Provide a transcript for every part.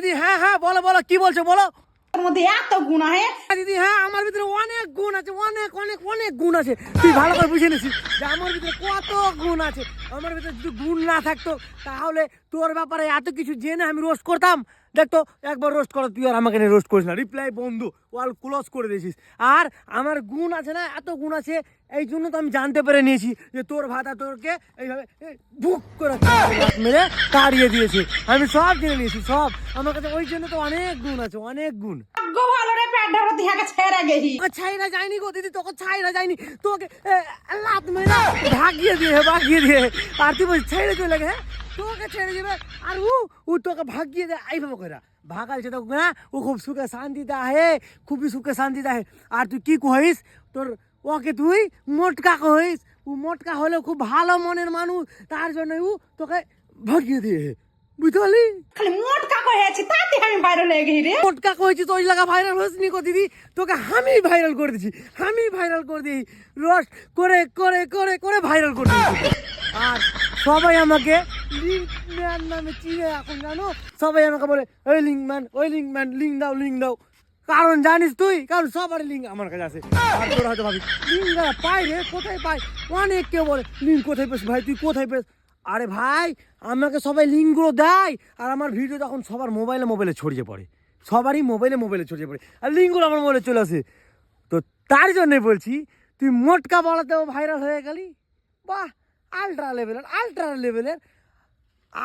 দিদি হ্যাঁ হ্যাঁ বলো বলো কি বলছো বলো। তোর মধ্যে এত গুণ আছে দিদি হ্যাঁ আমার ভিতরে অনেক গুণ আছে, অনেক অনেক অনেক গুণ আছে। তুই ভালো করে বুঝে নিছিস যে আমার ভিতরে কত গুণ আছে। আমার ভিতরে যদি গুণ না থাকতো তাহলে তোর ব্যাপারে এত কিছু জেনে আমি রোস্ট করতাম। দেখতো একবার রোস্ট করো, তুই আর আমাকে নিয়ে রোস্ট করিস না। রিপ্লাই বন্ধু, ওয়াল ক্লোজ করে দিয়েছিস। আর আমার গুণ আছে না, এত গুণ আছে, এই জন্য তো আমি জানতে পেরে নিয়েছি যে তোর ভাতা তোরকে এইভাবে বুক করে মেরে তাড়িয়ে দিয়েছে। আমি সব জেনে নিয়েছি সব। আমার কাছে ওই জন্য তো অনেক গুণ আছে, অনেক গুণ। গো ভালো রে পেট ধরে দিহাকে ছেড়ে গেহি ছাইরা যায়নি গো দিদি, তোকে ছাইরা যায়নি, তোকে লাত মেরে ভাগিয়ে দিয়ে আর তুই বলছিস ছেড়ে চলে গে, তোকে ছেড়ে দেবে। আর ও তোকে ভাগিয়ে দেয় এইভাবে করে ভাগালছে তোকে না। ও খুব সুখে শান্তিতে আহে, খুবই সুখে শান্তিতে আহে। আর তুই কি কহিস, তোর ওকে তুই মোটকা কহিস। ও মোটকা হলেও খুব ভালো মনের মানুষ, তার জন্য ও তোকে ভাগিয়ে দিয়ে, বুঝতে পারলি? খালি মোটকা কহেছি তাতে আমি বাইরে লেগে গেহি রে মোটকা কইছি তো ওই লাগা ভাইরাল হয়েছিনি গো দিদি, তোকে আমি ভাইরাল করে দিছি, আমি ভাইরাল করে দিই, রোস্ট করে করে করে করে ভাইরাল করে দিয়েছি। আর সবাই আমাকে লিঙ্ক ম্যান নামে চিনে এখন, জানো? সবাই আমাকে বলে ওই লিঙ্ক ম্যান, ওই লিঙ্ক ম্যান, লিঙ্ক দাও লিঙ্ক দাও। কারণ জানিস তুই, কারণ সবারই লিঙ্ক আমার কাছে আছে। আর তোরা হয়তো ভাবি লিঙ্ক দাঁড়া পাই রে, কোথায় পাই? অনেক কেউ বলে লিঙ্ক কোথায় পেস ভাই, তুই কোথায় পেস? আরে ভাই আমাকে সবাই লিঙ্কগুলো দেয়, আর আমার ভিডিও তখন সবার মোবাইলে ছড়িয়ে পড়ে, সবারই মোবাইলে ছড়িয়ে পড়ে, আর লিঙ্কগুলো আমার মোবাইলে চলে আসে। তো তার জন্যে বলছি, তুই মোটকা বলাতেও ভাইরাল হয়ে গেলি, বাহ আলট্রা লেভেলের।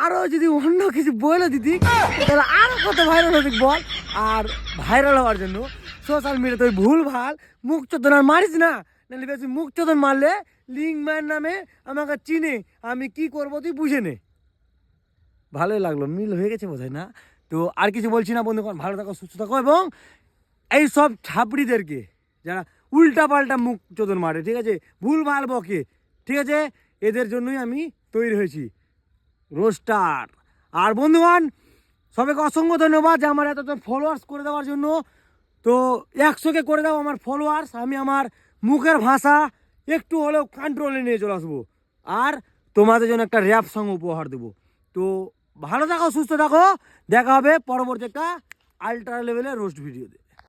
আরও যদি অন্য কিছু বলে দিতি তাহলে আরও কত ভাইরাল হতি বল। আর ভাইরাল হওয়ার জন্য সোশ্যাল মিডিয়াতে ওই ভুল ভাল মুখ চোদন আর মারিস না, নাহলে বেশি মুখ চোদন মারলে লিঙ্ক ম্যান নামে আমাকে চিনে, আমি কি করবো তুই বুঝে নে। ভালোই লাগলো, মিল হয়ে গেছে বোধহয় না? তো আর কিছু বলছি না বন্ধুগণ, ভালো থাকো সুস্থ থাকো, এবং এই সব ছাপড়িদেরকে যারা উল্টা পাল্টা মুখ চোদন মারে, ঠিক আছে, ভুল ভাল বকে, ঠিক আছে, এদের জন্যই আমি তৈরি হয়েছি রোস্টার। আর বন্ধুগণ সবাইকে অসংখ্য ধন্যবাদ যে আমার এত ফলোয়ার্স করে দেওয়ার জন্য। তো 100কে করে দাও আমার ফলোয়ার্স, আমি আমার মুখের ভাষা একটু হলেও কন্ট্রোলে নিয়ে চলে আসবো, আর তোমাদের জন্য একটা র্যাপ সং উপহার দেবো। তো ভালো থাকো, সুস্থ থাকো, দেখা হবে পরবর্তী একটা আল্ট্রা লেভেলের রোস্ট ভিডিওতে।